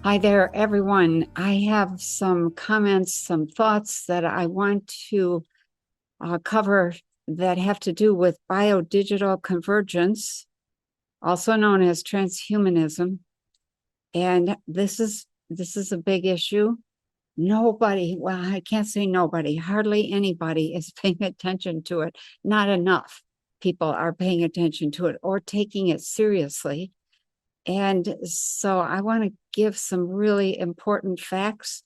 Hi there, everyone. I have some comments, some thoughts that I want to cover that have to do with biodigital convergence, also known as transhumanism. And this is a big issue. Nobody, well, I can't say nobody, hardly anybody is paying attention to it. Not enough people are paying attention to it or taking it seriously. And so I want to give some really important facts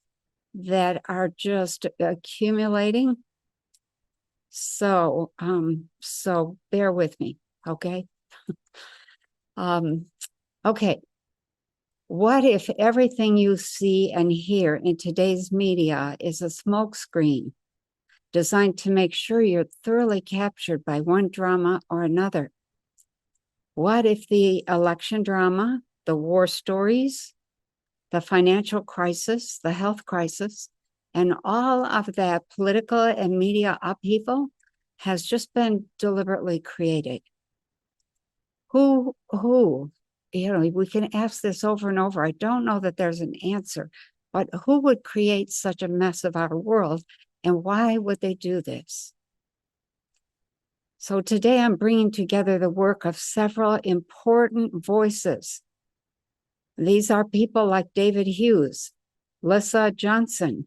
that are just accumulating. So bear with me, okay? Um, okay. What if everything you see and hear in today's media is a smokescreen designed to make sure you're thoroughly captured by one drama or another? What if the election drama, the war stories, the financial crisis, the health crisis, and all of that political and media upheaval has just been deliberately created? Who, we can ask this over and over. I don't know that there's an answer, but who would create such a mess of our world, and why would they do this? So today I'm bringing together the work of several important voices. These are people like David Hughes, Lissa Johnson,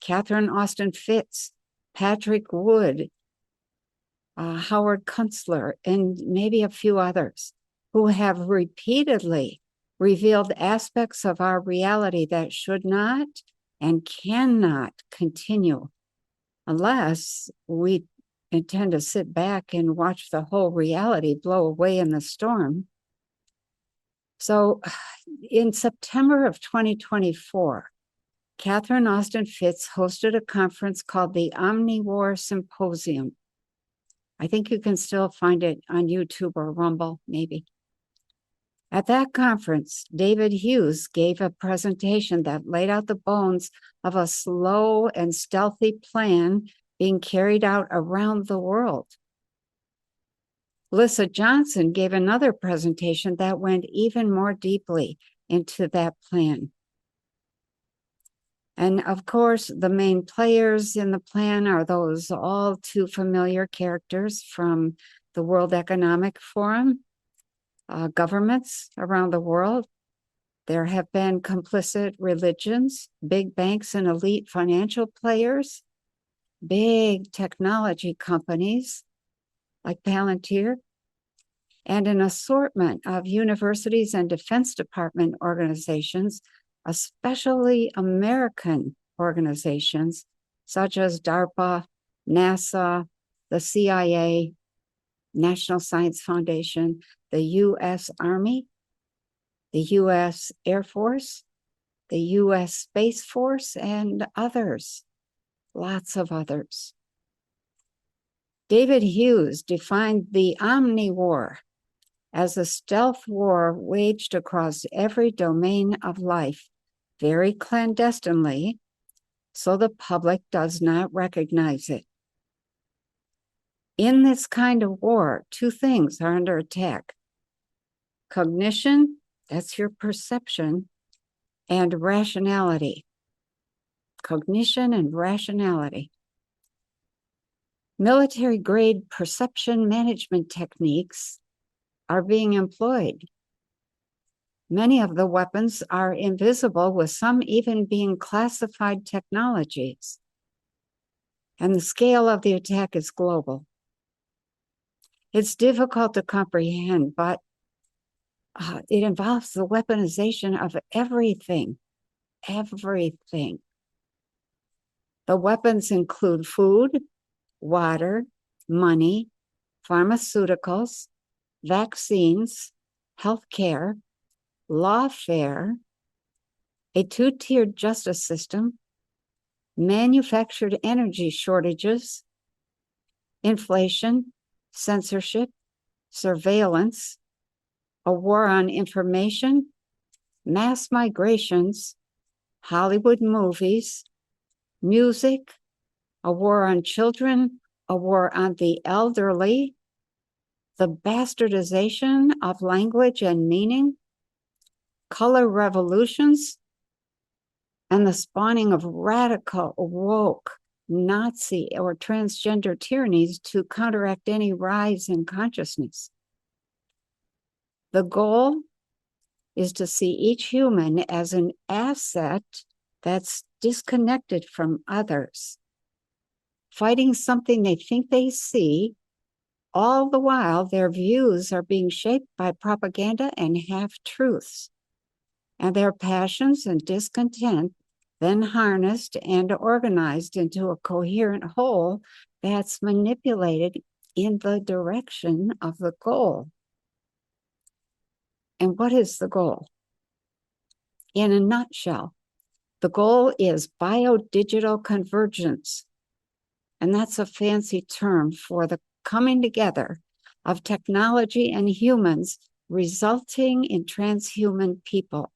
Catherine Austin Fitts, Patrick Wood, Howard Kunstler, and maybe a few others who have repeatedly revealed aspects of our reality that should not and cannot continue unless we intend to sit back and watch the whole reality blow away in the storm. So in September of 2024, Catherine Austin Fitts hosted a conference called the Omnivore Symposium. I think you can still find it on YouTube or Rumble, maybe. At that conference, David Hughes gave a presentation that laid out the bones of a slow and stealthy plan being carried out around the world. Lissa Johnson gave another presentation that went even more deeply into that plan. And of course, the main players in the plan are those all too familiar characters from the World Economic Forum, governments around the world. There have been complicit religions, big banks and elite financial players, big technology companies like Palantir, and an assortment of universities and Defense Department organizations, especially American organizations such as DARPA, NASA, the CIA, National Science Foundation, the U.S. Army, the U.S. Air Force, the U.S. Space Force, and others, lots of others. David Hughes defined the omnivore as a stealth war waged across every domain of life, very clandestinely, so the public does not recognize it. In this kind of war, two things are under attack: cognition, that's your perception, and rationality. Cognition and rationality. Military-grade perception management techniques are being employed. Many of the weapons are invisible, with some even being classified technologies. And the scale of the attack is global. It's difficult to comprehend, but it involves the weaponization of everything, everything. The weapons include food, water, money, pharmaceuticals, vaccines, healthcare, lawfare, a two-tiered justice system, manufactured energy shortages, inflation, censorship, surveillance, a war on information, mass migrations, Hollywood movies, music, a war on children, a war on the elderly, the bastardization of language and meaning, color revolutions, and the spawning of radical, woke, Nazi, or transgender tyrannies to counteract any rise in consciousness. The goal is to see each human as an asset that's disconnected from others, fighting something they think they see. All the while, their views are being shaped by propaganda and half-truths, and their passions and discontent then harnessed and organized into a coherent whole that's manipulated in the direction of the goal. And what is the goal? In a nutshell, the goal is biodigital convergence, and that's a fancy term for the coming together of technology and humans, resulting in transhuman people.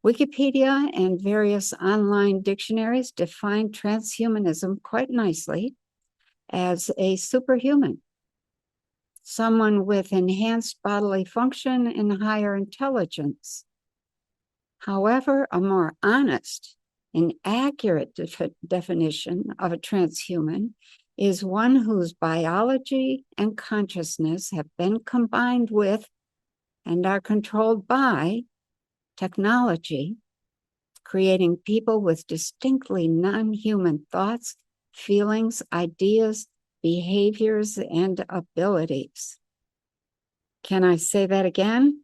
Wikipedia and various online dictionaries define transhumanism quite nicely as a superhuman, someone with enhanced bodily function and higher intelligence. However, a more honest and accurate definition of a transhuman is one whose biology and consciousness have been combined with and are controlled by technology, creating people with distinctly non-human thoughts, feelings, ideas, behaviors, and abilities. Can I say that again?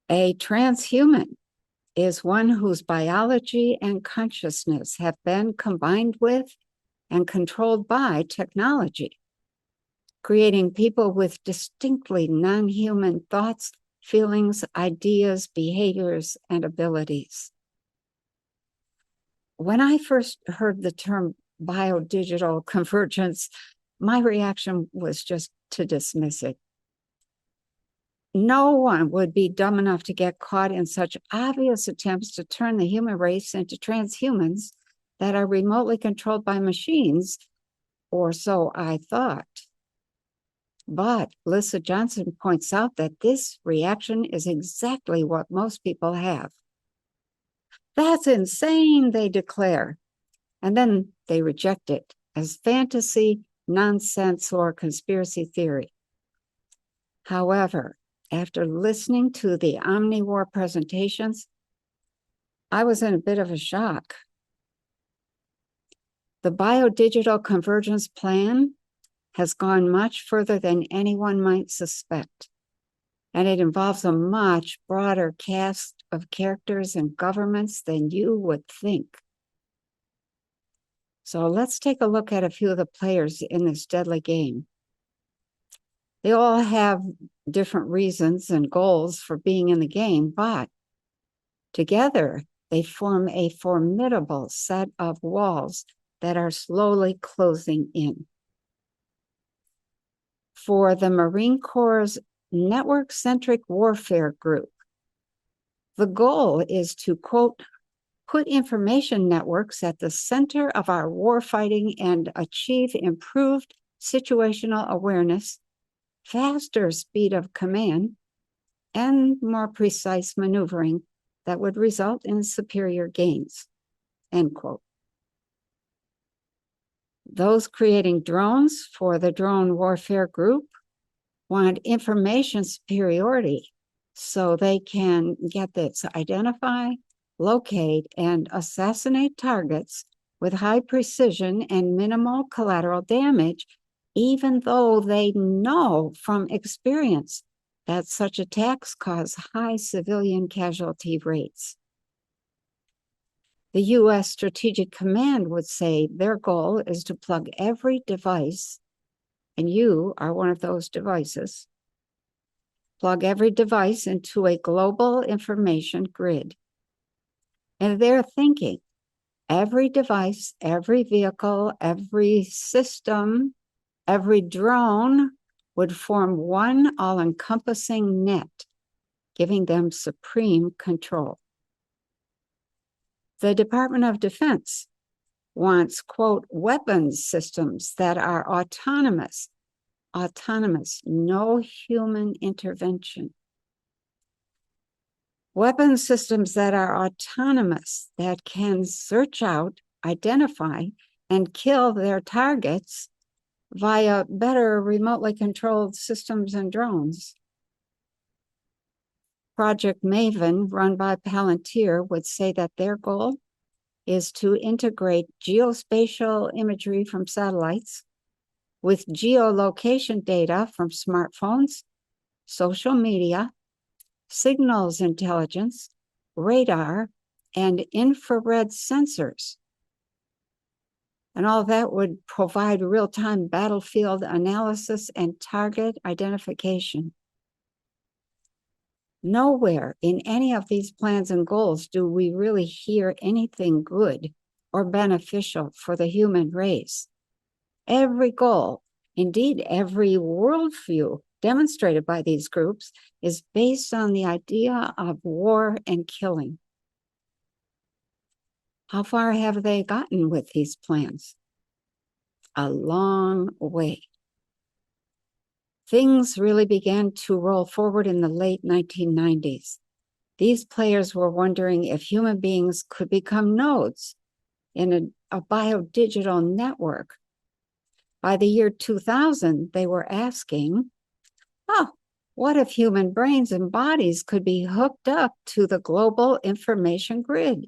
A transhuman is one whose biology and consciousness have been combined with and controlled by technology, creating people with distinctly non-human thoughts, feelings, ideas, behaviors, and abilities. When I first heard the term biodigital convergence, my reaction was just to dismiss it. No one would be dumb enough to get caught in such obvious attempts to turn the human race into transhumans that are remotely controlled by machines, or so I thought. But Lissa Johnson points out that this reaction is exactly what most people have. That's insane, they declare, and then they reject it as fantasy, nonsense, or conspiracy theory. However, after listening to the OmniWar presentations, I was in a bit of a shock. The biodigital convergence plan has gone much further than anyone might suspect, and it involves a much broader cast of characters and governments than you would think. So let's take a look at a few of the players in this deadly game. They all have different reasons and goals for being in the game, but together they form a formidable set of walls that are slowly closing in. For the Marine Corps' network-centric warfare group, the goal is to, quote, put information networks at the center of our warfighting and achieve improved situational awareness, faster speed of command, and more precise maneuvering that would result in superior gains, end quote. Those creating drones for the drone warfare group want information superiority so they can get this, identify, locate, and assassinate targets with high precision and minimal collateral damage, even though they know from experience that such attacks cause high civilian casualty rates. The U.S. Strategic Command would say their goal is to plug every device, and you are one of those devices, plug every device into a global information grid. And they're thinking every device, every vehicle, every system, every drone would form one all-encompassing net, giving them supreme control. The Department of Defense wants, quote, weapons systems that are autonomous, no human intervention. Weapon systems that are autonomous, that can search out, identify, and kill their targets via better remotely controlled systems and drones. Project Maven, run by Palantir, would say that their goal is to integrate geospatial imagery from satellites with geolocation data from smartphones, social media, signals intelligence, radar, and infrared sensors. And all that would provide real-time battlefield analysis and target identification. Nowhere in any of these plans and goals do we really hear anything good or beneficial for the human race. Every goal, indeed every worldview demonstrated by these groups, is based on the idea of war and killing. How far have they gotten with these plans? A long way. Things really began to roll forward in the late 1990s. These players were wondering if human beings could become nodes in a biodigital network. By the year 2000, they were asking, oh, what if human brains and bodies could be hooked up to the global information grid?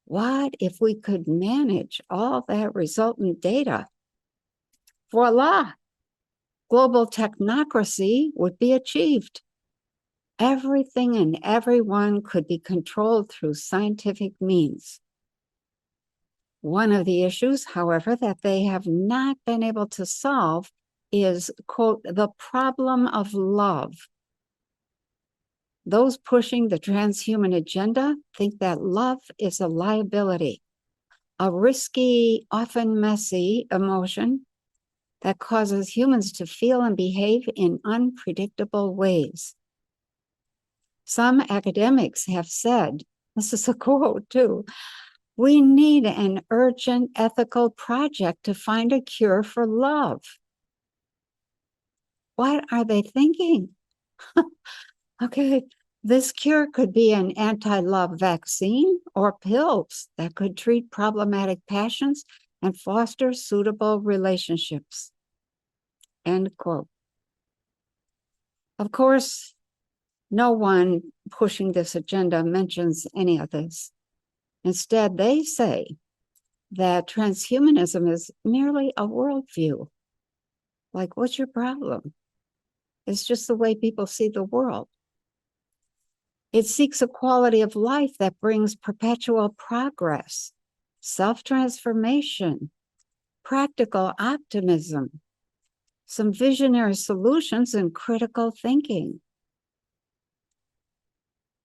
What if we could manage all that resultant data? Voila! Global technocracy would be achieved. Everything and everyone could be controlled through scientific means. One of the issues, however, that they have not been able to solve is, quote, the problem of love. Those pushing the transhuman agenda think that love is a liability, a risky, often messy emotion that causes humans to feel and behave in unpredictable ways. Some academics have said, this is a quote too, we need an urgent ethical project to find a cure for love. What are they thinking? Okay, this cure could be an anti-love vaccine or pills that could treat problematic passions and foster suitable relationships. End quote. Of course, no one pushing this agenda mentions any of this. Instead, they say that transhumanism is merely a worldview. Like, what's your problem? It's just the way people see the world. It seeks a quality of life that brings perpetual progress, self-transformation, practical optimism, some visionary solutions, and critical thinking.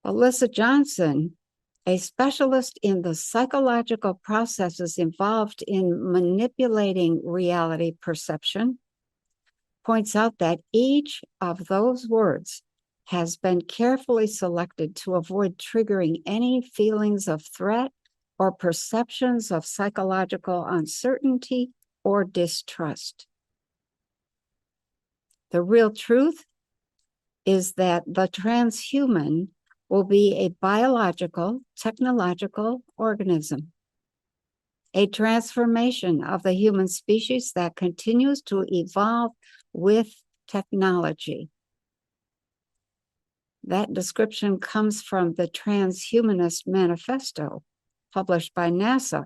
Lissa Johnson, a specialist in the psychological processes involved in manipulating reality perception, points out that each of those words has been carefully selected to avoid triggering any feelings of threat or perceptions of psychological uncertainty or distrust. The real truth is that the transhuman will be a biological, technological organism, a transformation of the human species that continues to evolve with technology. That description comes from the Transhumanist Manifesto, published by NASA,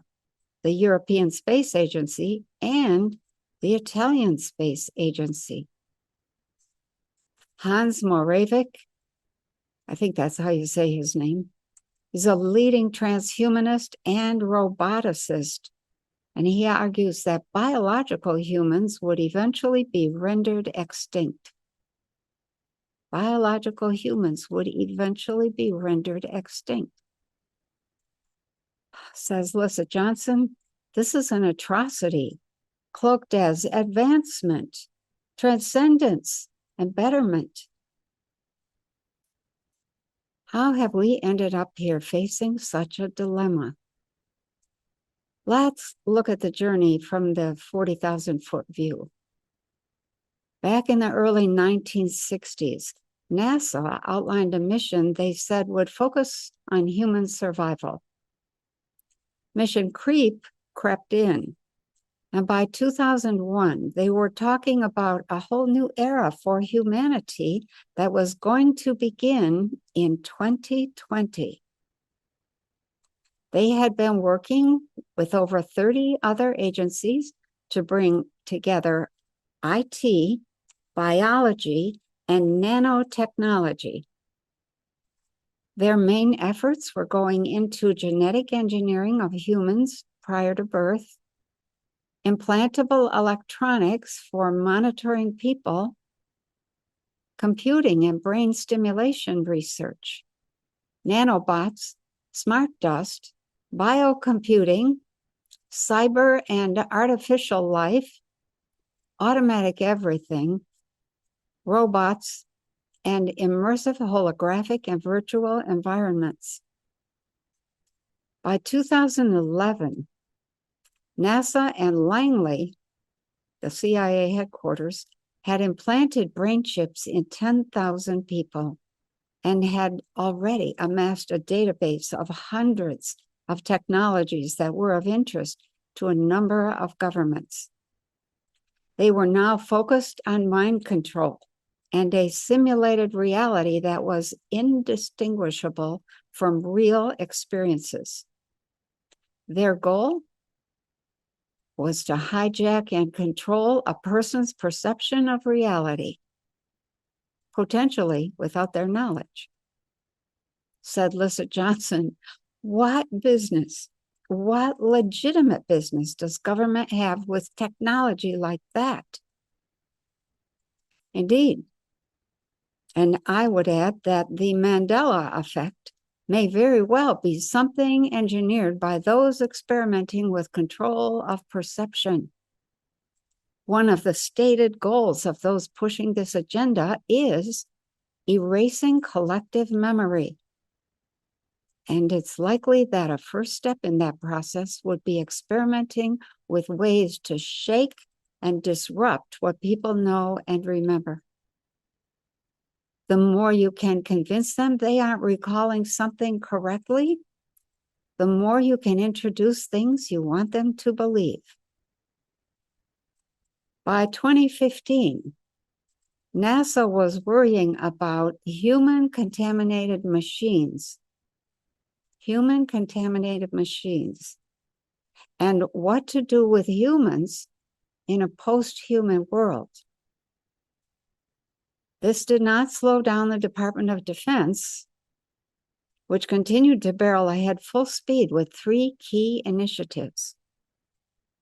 the European Space Agency, and the Italian Space Agency. Hans Moravec, I think that's how you say his name, is a leading transhumanist and roboticist, and he argues that biological humans would eventually be rendered extinct. Biological humans would eventually be rendered extinct. Says Lissa Johnson, this is an atrocity, cloaked as advancement, transcendence, and betterment. How have we ended up here facing such a dilemma? Let's look at the journey from the 40,000-foot view. Back in the early 1960s, NASA outlined a mission they said would focus on human survival. Mission creep crept in, and by 2001, they were talking about a whole new era for humanity that was going to begin in 2020. They had been working with over 30 other agencies to bring together IT, biology, and nanotechnology. Their main efforts were going into genetic engineering of humans prior to birth, implantable electronics for monitoring people, computing and brain stimulation research, nanobots, smart dust, biocomputing, cyber and artificial life, automatic everything, robots, and immersive holographic and virtual environments. By 2011, NASA and Langley, the CIA headquarters, had implanted brain chips in 10,000 people and had already amassed a database of hundreds of technologies that were of interest to a number of governments. They were now focused on mind control and a simulated reality that was indistinguishable from real experiences. Their goal was to hijack and control a person's perception of reality, potentially without their knowledge. Said Lissa Johnson, what business, what legitimate business does government have with technology like that? Indeed. And I would add that the Mandela effect may very well be something engineered by those experimenting with control of perception. One of the stated goals of those pushing this agenda is erasing collective memory. And it's likely that a first step in that process would be experimenting with ways to shake and disrupt what people know and remember. The more you can convince them they aren't recalling something correctly, the more you can introduce things you want them to believe. By 2015, NASA was worrying about human-contaminated machines, and what to do with humans in a post-human world. This did not slow down the Department of Defense, which continued to barrel ahead full speed with 3 key initiatives.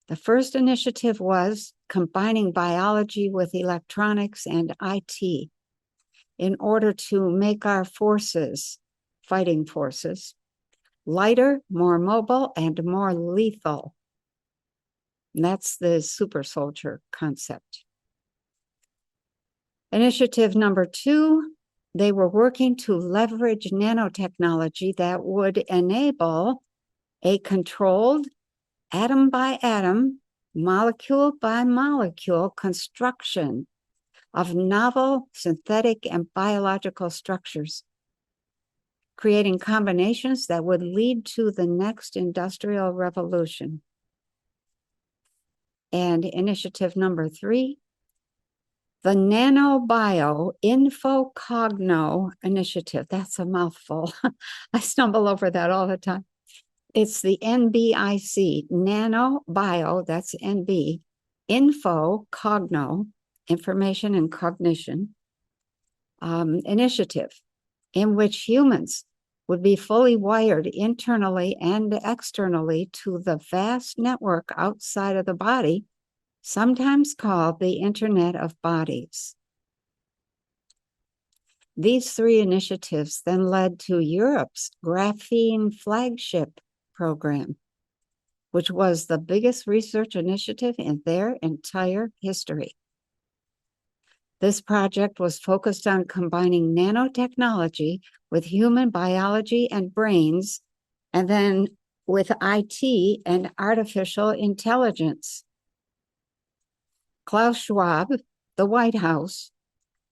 The first initiative was combining biology with electronics and IT in order to make our forces, fighting forces, lighter, more mobile, and more lethal. And that's the super soldier concept. Initiative number 2, they were working to leverage nanotechnology that would enable a controlled atom by atom, molecule by molecule construction of novel synthetic and biological structures, creating combinations that would lead to the next industrial revolution. And initiative number 3, the Nanobio Infocogno Initiative. That's a mouthful. I stumble over that all the time. It's the NBIC, Nanobio, that's NB, Infocogno, Information and Cognition, initiative, in which humans would be fully wired internally and externally to the vast network outside of the body, sometimes called the Internet of Bodies. These 3 initiatives then led to Europe's graphene flagship program, which was the biggest research initiative in their entire history. This project was focused on combining nanotechnology with human biology and brains, and then with IT and artificial intelligence. Klaus Schwab, the White House,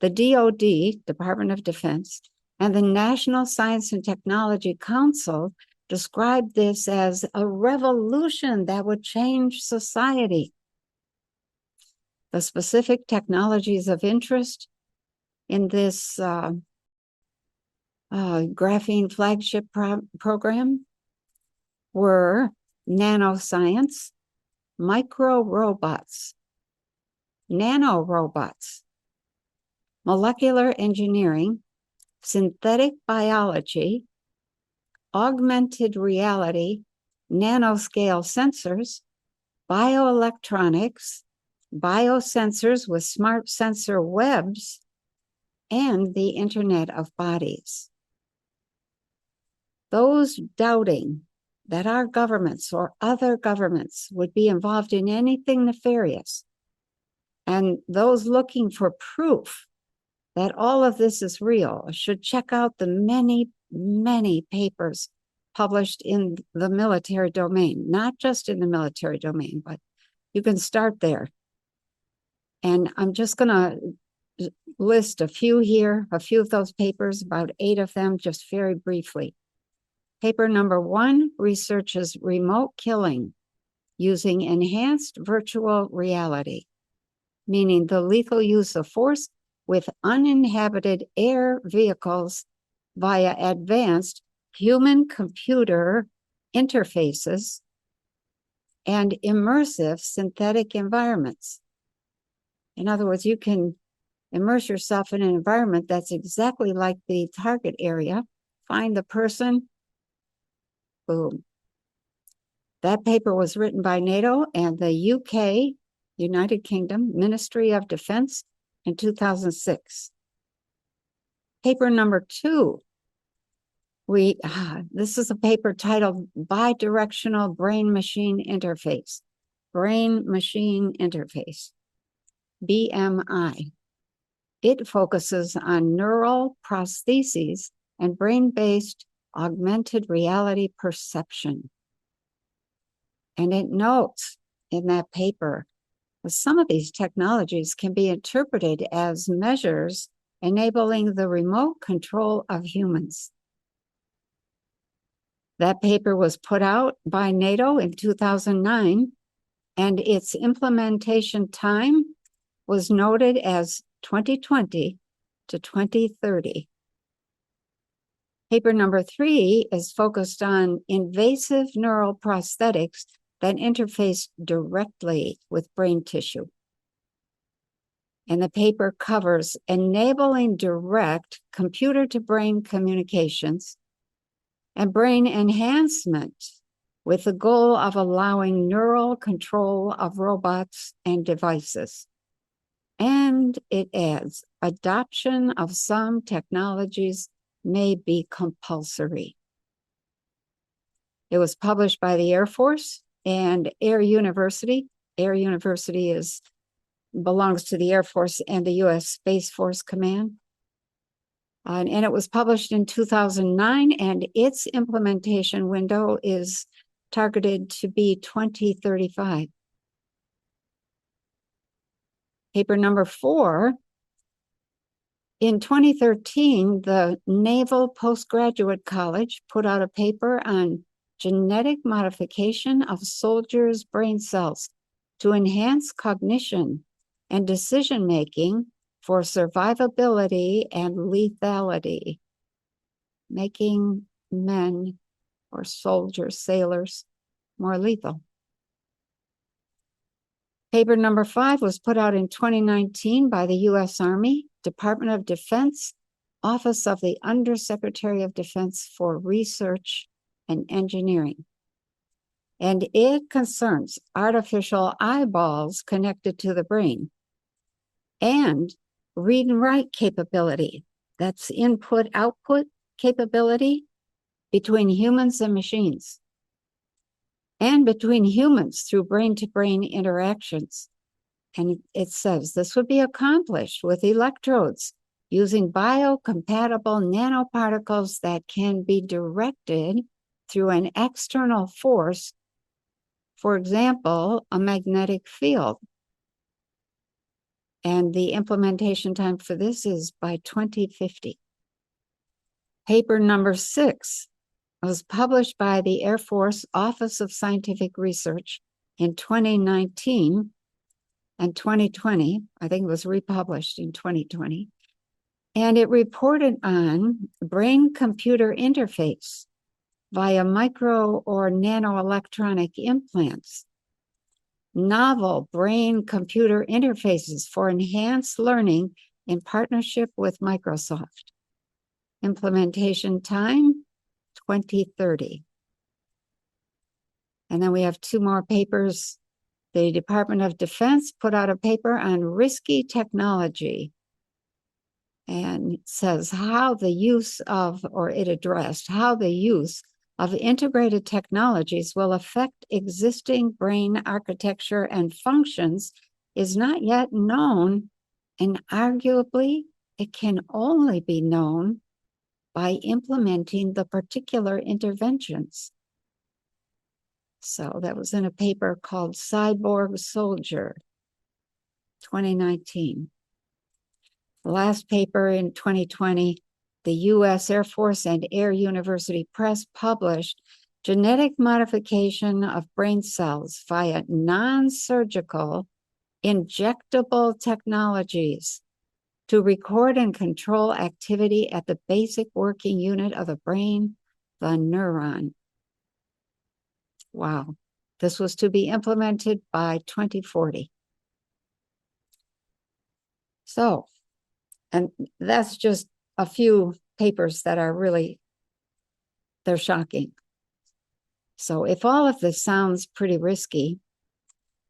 The DoD, Department of Defense, and the National Science and Technology Council described this as a revolution that would change society. The specific technologies of interest in this graphene flagship program were nanoscience, micro-robots, nanorobots, molecular engineering, synthetic biology, augmented reality, nanoscale sensors, bioelectronics, biosensors with smart sensor webs, and the Internet of Bodies. Those doubting that our governments or other governments would be involved in anything nefarious, and those looking for proof that all of this is real, should check out the many, many papers published in the military domain, not just in the military domain, but you can start there. And I'm just going to list a few here, a few of those papers, about 8 of them, just very briefly. Paper number 1 researches remote killing using enhanced virtual reality, meaning the lethal use of force with uninhabited air vehicles via advanced human-computer interfaces and immersive synthetic environments. In other words, you can immerse yourself in an environment that's exactly like the target area, find the person, boom. That paper was written by NATO and the UK, United Kingdom, Ministry of Defense in 2006. Paper number 2, this is a paper titled Bidirectional Brain-Machine Interface, Brain-Machine Interface, BMI. It focuses on neural prostheses and brain-based augmented reality perception. And it notes in that paper that some of these technologies can be interpreted as measures enabling the remote control of humans. That paper was put out by NATO in 2009, and its implementation time was noted as 2020 to 2030. Paper number 3 is focused on invasive neural prosthetics that interface directly with brain tissue. And the paper covers enabling direct computer-to-brain communications and brain enhancement with the goal of allowing neural control of robots and devices. And it adds, adoption of some technologies may be compulsory. It was published by the Air Force and Air University. Air University belongs to the Air Force and the U.S. Space Force Command. And it was published in 2009, and its implementation window is targeted to be 2035. Paper number 4, in 2013, the Naval Postgraduate College put out a paper on genetic modification of soldiers' brain cells to enhance cognition and decision-making for survivability and lethality, making men or soldiers, sailors, more lethal. Paper number 5 was put out in 2019 by the U.S. Army, Department of Defense, Office of the Undersecretary of Defense for Research and Engineering. And it concerns artificial eyeballs connected to the brain and read and write capability. That's input-output capability between humans and machines, and between humans through brain-to-brain interactions. And it says this would be accomplished with electrodes using biocompatible nanoparticles that can be directed through an external force, for example, a magnetic field. And the implementation time for this is by 2050. Paper number 6 was published by the Air Force Office of Scientific Research in 2019 and 2020. I think it was republished in 2020. And it reported on brain-computer interface via micro or nanoelectronic implants, novel brain-computer interfaces for enhanced learning in partnership with Microsoft. Implementation time, 2030. And then we have 2 more papers. The Department of Defense put out a paper on risky technology. And it says how the use of, or it addressed how the use of integrated technologies will affect existing brain architecture and functions is not yet known, and arguably it can only be known by implementing the particular interventions. So that was in a paper called Cyborg Soldier, 2019. The last paper in 2020, the U.S. Air Force and Air University Press published genetic modification of brain cells via non-surgical injectable technologies to record and control activity at the basic working unit of the brain, the neuron. Wow. This was to be implemented by 2040. So, and that's just a few papers that are really, they're shocking. So if all of this sounds pretty risky,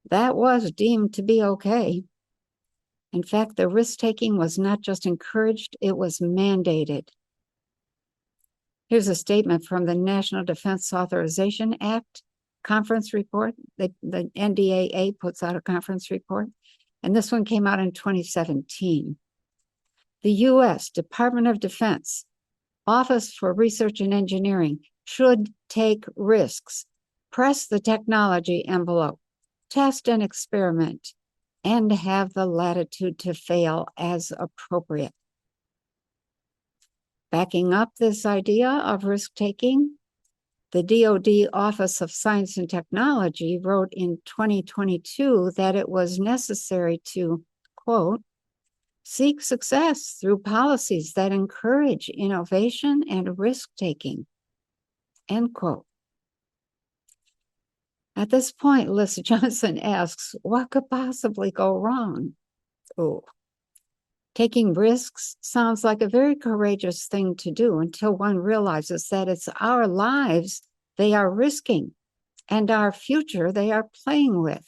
that was deemed to be okay. In fact, the risk-taking was not just encouraged, it was mandated. Here's a statement from the National Defense Authorization Act conference report. The NDAA puts out a conference report, and this one came out in 2017. The U.S. Department of Defense Office for Research and Engineering should take risks, press the technology envelope, test and experiment, and have the latitude to fail as appropriate. Backing up this idea of risk-taking, the DoD Office of Science and Technology wrote in 2022 that it was necessary to, quote, seek success through policies that encourage innovation and risk-taking, end quote. At this point, Lissa Johnson asks, what could possibly go wrong? Oh, taking risks sounds like a very courageous thing to do until one realizes that it's our lives they are risking and our future they are playing with.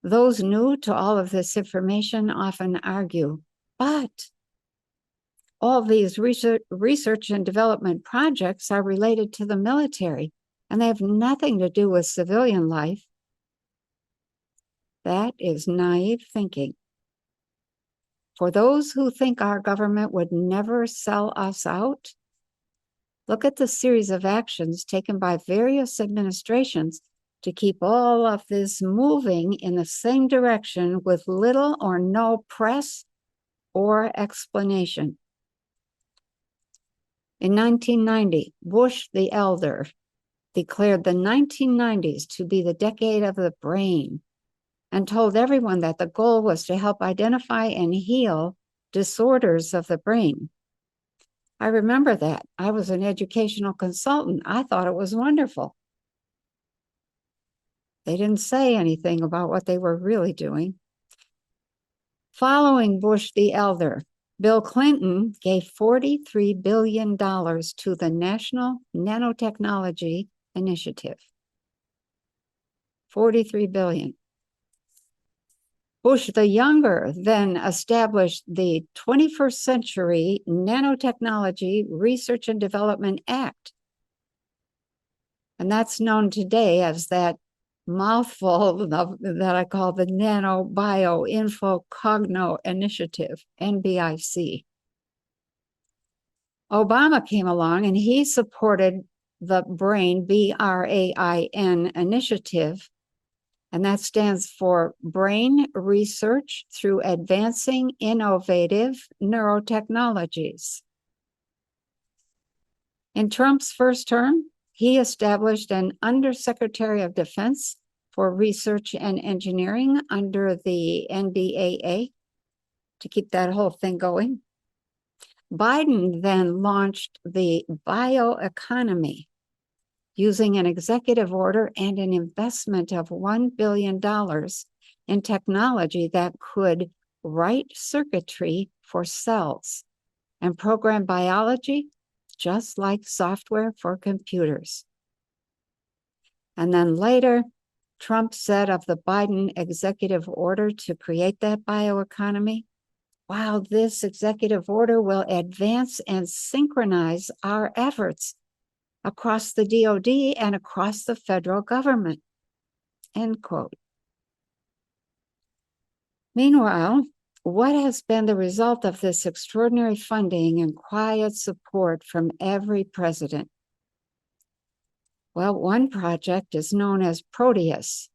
Those new to all of this information often argue, but all these research and development projects are related to the military, and they have nothing to do with civilian life. That is naive thinking. For those who think our government would never sell us out, look at the series of actions taken by various administrations to keep all of this moving in the same direction with little or no press or explanation. In 1990, Bush the Elder declared the 1990s to be the decade of the brain and told everyone that the goal was to help identify and heal disorders of the brain. I remember that. I was an educational consultant. I thought it was wonderful. They didn't say anything about what they were really doing. Following Bush the Elder, Bill Clinton gave $43 billion to the National Nanotechnology Initiative. $43 billion. Bush the Younger then established the 21st Century Nanotechnology Research and Development Act. And that's known today as that mouthful that I call the Nano Bio Info Cogno Initiative, NBIC. Obama came along and he supported the BRAIN, BRAIN initiative. And that stands for Brain Research through Advancing Innovative Neurotechnologies. In Trump's first term, he established an Undersecretary of Defense for Research and Engineering under the NDAA to keep that whole thing going. Biden then launched the bioeconomy using an executive order and an investment of $1 billion in technology that could write circuitry for cells and program biology just like software for computers. And then later, Trump said of the Biden executive order to create that bioeconomy, wow, this executive order will advance and synchronize our efforts across the DoD and across the federal government, end quote. Meanwhile, what has been the result of this extraordinary funding and quiet support from every president? Well, one project is known as Proteus.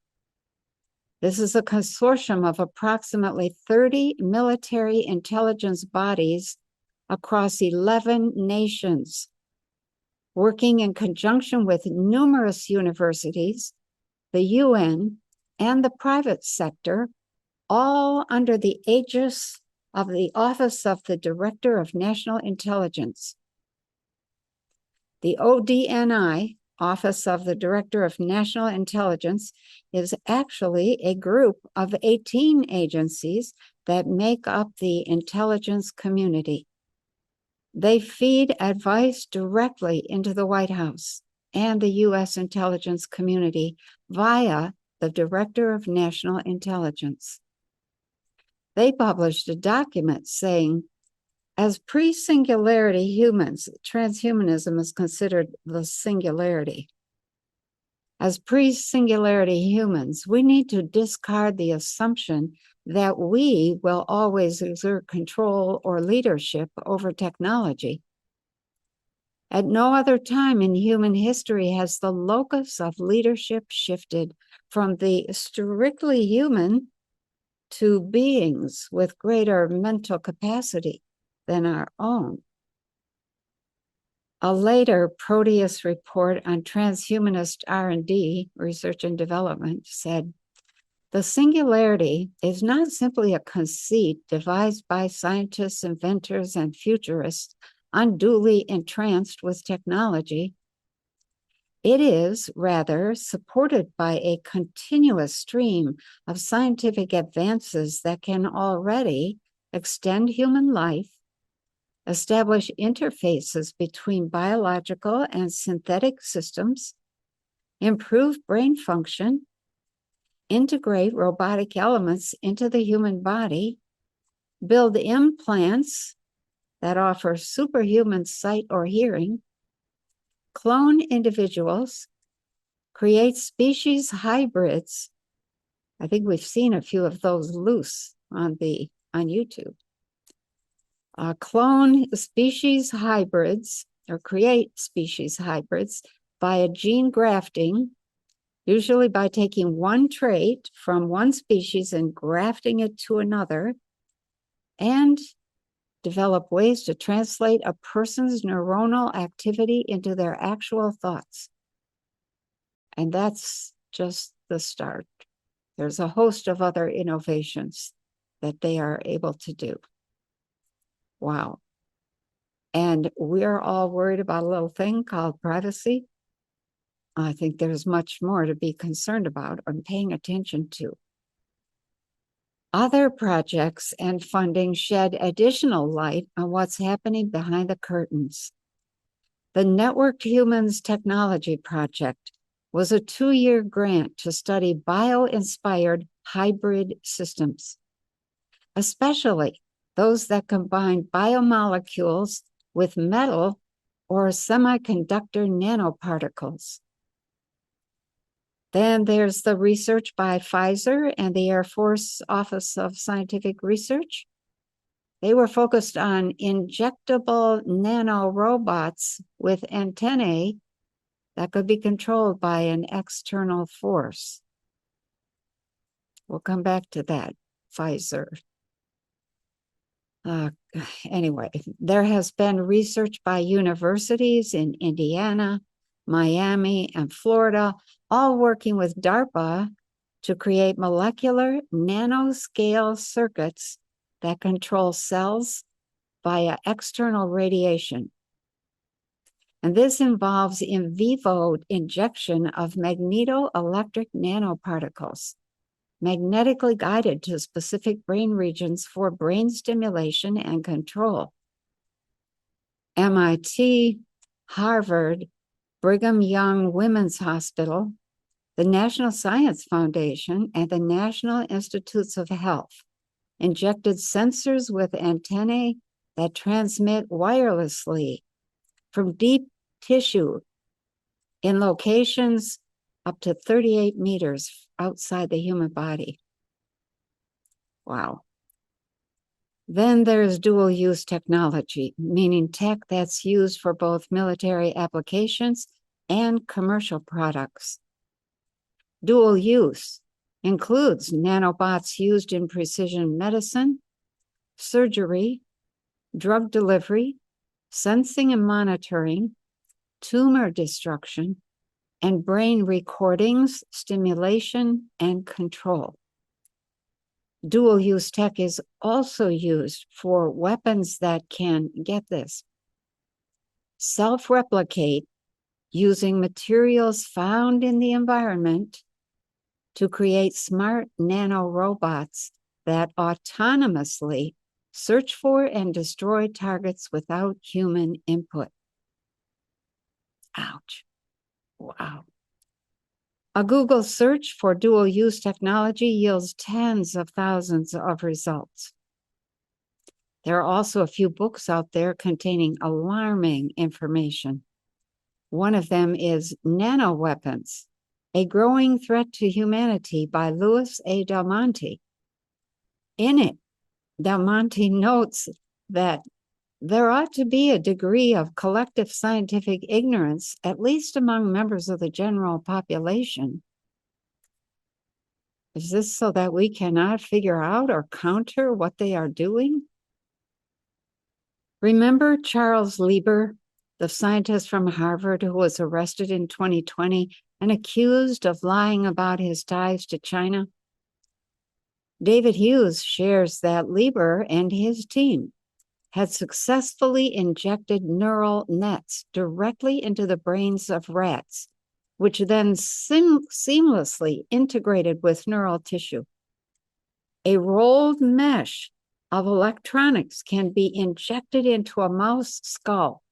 This is a consortium of approximately 30 military intelligence bodies across 11 nations, working in conjunction with numerous universities, the UN, and the private sector, all under the aegis of the Office of the Director of National Intelligence. The ODNI, Office of the Director of National Intelligence, is actually a group of 18 agencies that make up the intelligence community. They feed advice directly into the White House and the U.S. intelligence community via the Director of National Intelligence. They published a document saying, as pre-singularity humans, transhumanism is considered the singularity. As pre-singularity humans, we need to discard the assumption that we will always exert control or leadership over technology. At no other time in human history has the locus of leadership shifted from the strictly human to beings with greater mental capacity than our own. A later Proteus report on transhumanist R&D, research and development, said, the singularity is not simply a conceit devised by scientists, inventors, and futurists unduly entranced with technology. It is, rather, supported by a continuous stream of scientific advances that can already extend human life, establish interfaces between biological and synthetic systems, improve brain function, integrate robotic elements into the human body, build implants that offer superhuman sight or hearing, clone individuals, create species hybrids. I think we've seen a few of those loose on YouTube. Clone species hybrids or create species hybrids via gene grafting, usually by taking one trait from one species and grafting it to another, and develop ways to translate a person's neuronal activity into their actual thoughts. And that's just the start. There's a host of other innovations that they are able to do. Wow. And we're all worried about a little thing called privacy. I think there's much more to be concerned about and paying attention to. Other projects and funding shed additional light on what's happening behind the curtains. The Networked Humans Technology Project was a 2-year grant to study bio-inspired hybrid systems, especially those that combine biomolecules with metal or semiconductor nanoparticles. Then there's the research by Pfizer and the Air Force Office of Scientific Research. They were focused on injectable nanorobots with antennae that could be controlled by an external force. We'll come back to that, Pfizer. Anyway, there has been research by universities in Indiana, Miami, and Florida, all working with DARPA to create molecular nanoscale circuits that control cells via external radiation. And this involves in vivo injection of magnetoelectric nanoparticles, magnetically guided to specific brain regions for brain stimulation and control. MIT, Harvard, Brigham Young Women's Hospital, the National Science Foundation, and the National Institutes of Health injected sensors with antennae that transmit wirelessly from deep tissue in locations up to 38 meters outside the human body. Wow. Then there's dual-use technology, meaning tech that's used for both military applications and commercial products. Dual use includes nanobots used in precision medicine, surgery, drug delivery, sensing and monitoring, tumor destruction, and brain recordings, stimulation, and control. Dual-use tech is also used for weapons that can, get this, self-replicate using materials found in the environment to create smart nanorobots that autonomously search for and destroy targets without human input. Ouch. Wow. A Google search for dual-use technology yields tens of thousands of results. There are also a few books out there containing alarming information. One of them is Nanoweapons, A Growing Threat to Humanity by Louis A. Del Monte. In it, Del Monte notes that there ought to be a degree of collective scientific ignorance, at least among members of the general population. Is this so that we cannot figure out or counter what they are doing? Remember Charles Lieber, the scientist from Harvard who was arrested in 2020 and accused of lying about his ties to China? David Hughes shares that Lieber and his team had successfully injected neural nets directly into the brains of rats, which then seamlessly integrated with neural tissue. A rolled mesh of electronics can be injected into a mouse skull,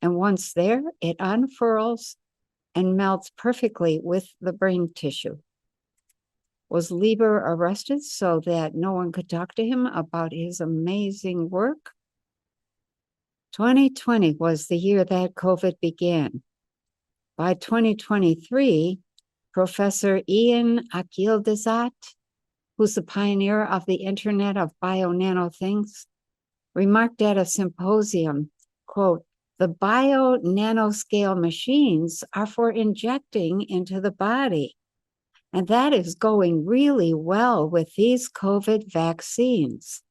and once there, it unfurls and melts perfectly with the brain tissue. Was Lieber arrested so that no one could talk to him about his amazing work? 2020 was the year that COVID began. By 2023, Professor Ian Akildezat, who's the pioneer of the Internet of Bio-Nano Things, remarked at a symposium, quote, "The bio-nanoscale machines are for injecting into the body. And that is going really well with these COVID vaccines.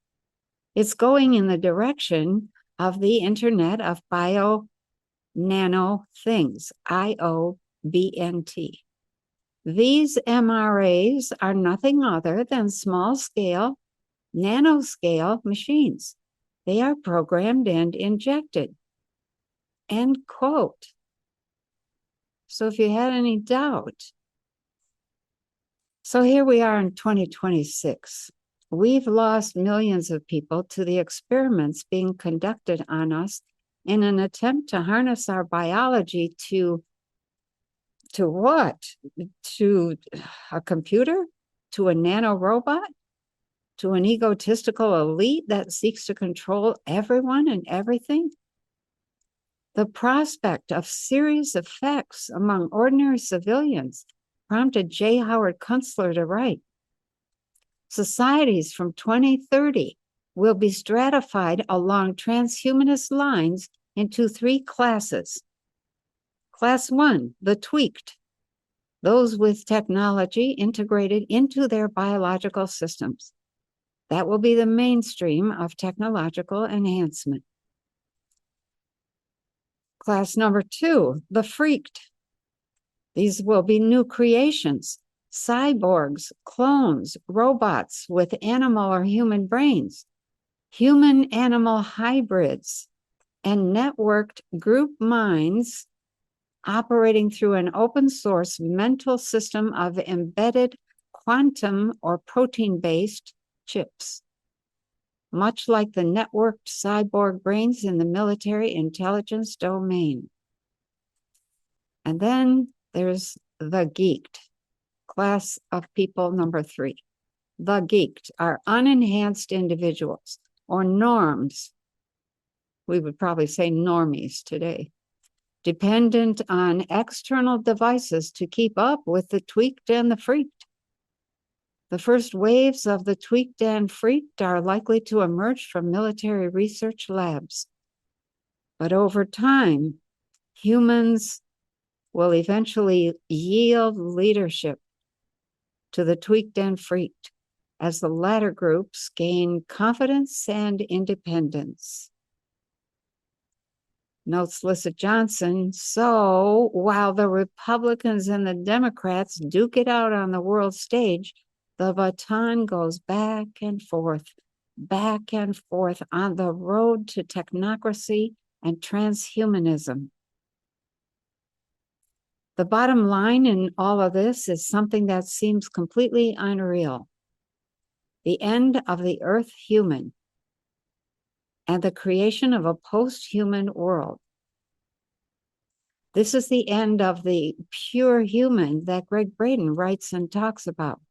It's going in the direction of the Internet of Bio-Nano Things, IOBNT. These MRAs are nothing other than small-scale, nanoscale machines. They are programmed and injected." End quote. So if you had any doubt, so here we are in 2026. We've lost millions of people to the experiments being conducted on us in an attempt to harness our biology to what? To a computer? To a nanorobot? To an egotistical elite that seeks to control everyone and everything? The prospect of serious effects among ordinary civilians prompted J. Howard Kunstler to write, "Societies from 2030 will be stratified along transhumanist lines into three classes. Class 1, the tweaked. those with technology integrated into their biological systems. That will be the mainstream of technological enhancement. Class number 2, the freaked. These will be new creations, cyborgs, clones, robots with animal or human brains, human-animal hybrids, and networked group minds operating through an open source mental system of embedded quantum or protein-based chips, much like the networked cyborg brains in the military intelligence domain. And then there's the geeked, class of people number 3. The geeked are unenhanced individuals or norms. We would probably say normies today, dependent on external devices to keep up with the tweaked and the freaked. The first waves of the tweaked and freaked are likely to emerge from military research labs. But over time, humans will eventually yield leadership to the tweaked and freaked as the latter groups gain confidence and independence. Notes Lissa Johnson, so while the Republicans and the Democrats duke it out on the world stage, the baton goes back and forth on the road to technocracy and transhumanism. The bottom line in all of this is something that seems completely unreal. The end of the Earth human and the creation of a post-human world. This is the end of the pure human that Greg Braden writes and talks about.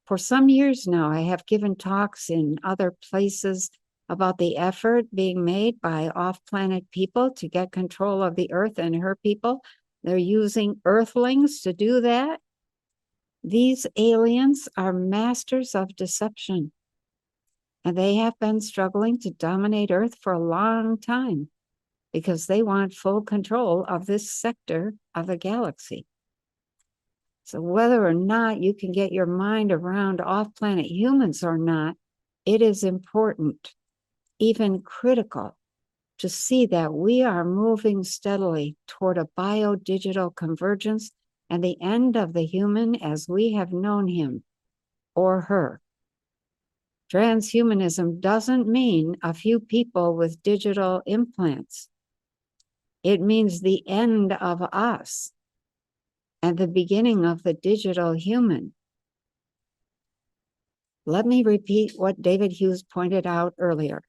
For some years now, I have given talks in other places about the effort being made by off-planet people to get control of the Earth and her people. They're using Earthlings to do that. These aliens are masters of deception, and they have been struggling to dominate Earth for a long time because they want full control of this sector of the galaxy. So whether or not you can get your mind around off-planet humans or not, it is important, even critical, to see that we are moving steadily toward a bio-digital convergence and the end of the human as we have known him or her. Transhumanism doesn't mean a few people with digital implants. It means the end of us and the beginning of the digital human. Let me repeat what David Hughes pointed out earlier.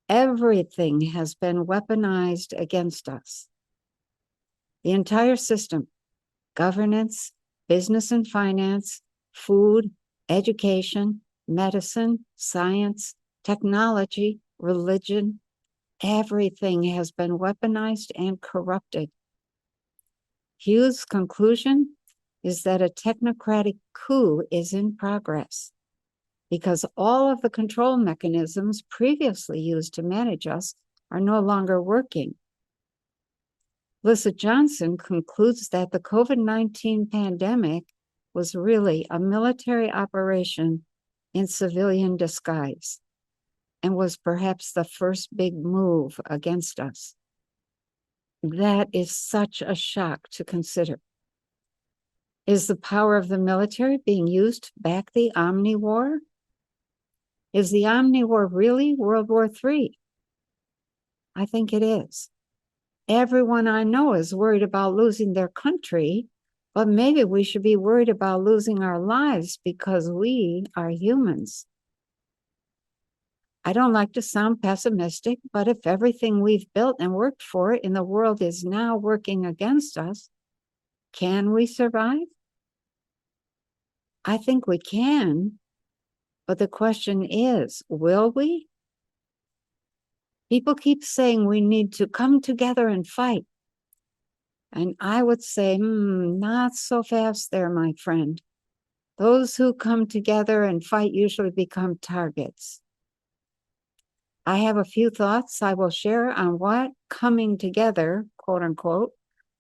Everything has been weaponized against us. The entire system, governance, business and finance, food, education, medicine, science, technology, religion, everything has been weaponized and corrupted. Hughes' conclusion is that a technocratic coup is in progress because all of the control mechanisms previously used to manage us are no longer working. Lissa Johnson concludes that the COVID-19 pandemic was really a military operation in civilian disguise and was perhaps the first big move against us. That is such a shock to consider. Is the power of the military being used to back the Omni-War? Is the Omni-War really World War III? I think it is. Everyone I know is worried about losing their country, but maybe we should be worried about losing our lives because we are humans. I don't like to sound pessimistic, but if everything we've built and worked for in the world is now working against us, can we survive? I think we can, but the question is, will we? People keep saying we need to come together and fight. And I would say, not so fast there, my friend. Those who come together and fight usually become targets. I have a few thoughts I will share on what coming together, quote unquote,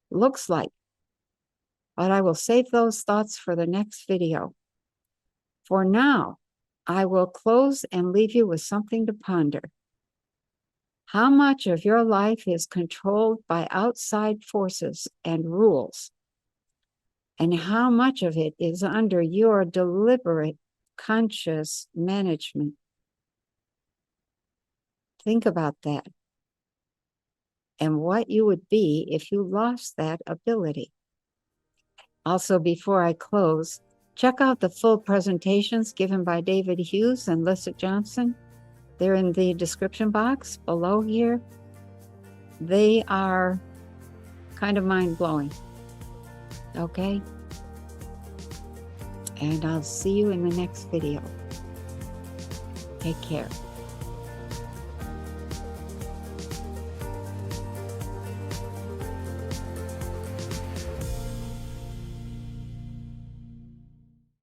looks like. but I will save those thoughts for the next video. For now, I will close and leave you with something to ponder. How much of your life is controlled by outside forces and rules? And how much of it is under your deliberate, conscious management? Think about that and what you would be if you lost that ability. Also, before I close, check out the full presentations given by David Hughes and Lissa Johnson. They're in the description box below here. They are kind of mind-blowing. Okay? And I'll see you in the next video. Take care.